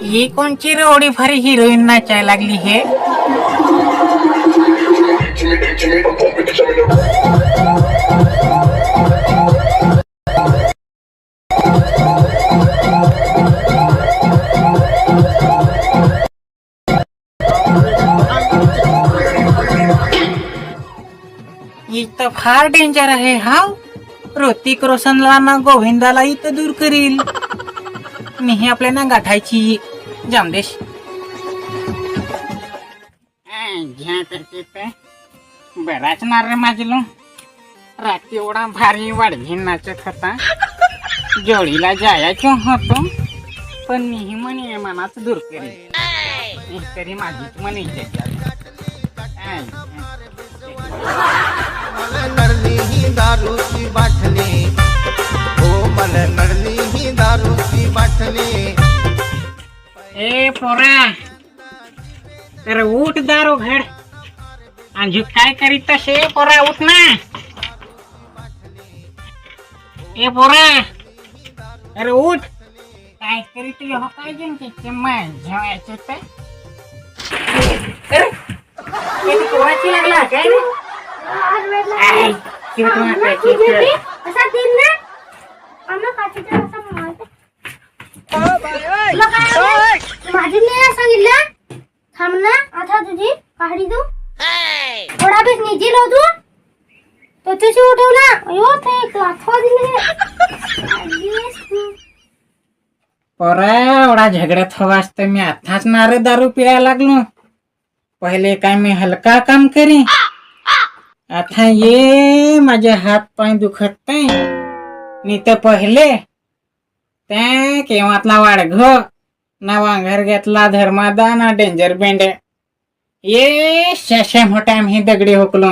ही कोणची रोडी भारी हिरोईन नाचायला लागली हे. इथं फार डेंजर आहे हा. ऋतिक रोशनला ना गोविंदाला इथं दूर करील. मी हे आपल्याला गाठायची जामदेश. बराच नार माझलो. रात्री एवढा भारी वाढवी नाचत होता. जोडीला जायचो होतो पण मी म्हणे मनाच दूर करील. तरी माझीच म्हणे नडली ही दारूची बाटली, हो मला नडली ही दारूची बाटली. ए पोरा, अरे उठ दारू घड. अंजू काय करीत तसे पोरा, उठ ना. ए पोरा, अरे उठ. काय करीत हो काय जनते जेवायचे ते. पोराची लागला काय रे. माझी सांगितलं थांब ना. आता तुझी काढी तू थोडा बेस निजेल हो तू. तो तुझी उठवला. अयो ते लाथवा दिले. पोरा एवढा झगड्यात हवा असत मी आताच नारे दारू पियायला लागलो. पहिले काय मी हलका काम करी. आता ये माझे हात पाय दुखत नाही तर पहिले त्या केव्हातला वाढघ ना वांघर घेतला धर्मादा ना डेंजर बेंडे. ये शे मोठ्या मी दगडी होकलो.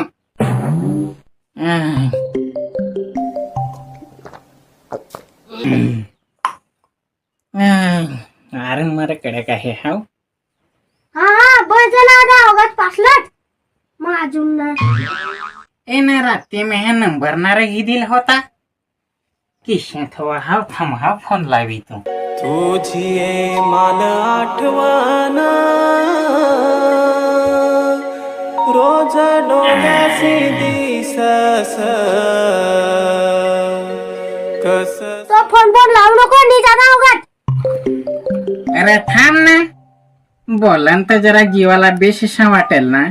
अरे मर कडे काय हाव. हा बस झाला आता अवघात पासलट मग अजून ना. ए ना रात्री मी हा नंबर ना रे दिल होता. किशात हवा हा थांब हा फोन लावी तू. तुझी ये मान आठवण रोज डोळ्यासी दिसस कस. तो फोन लावू नको. नी जाता अवघात. अरे थांब ना. बोलन तर जरा जीवाला बेशिशा वाटेल ना.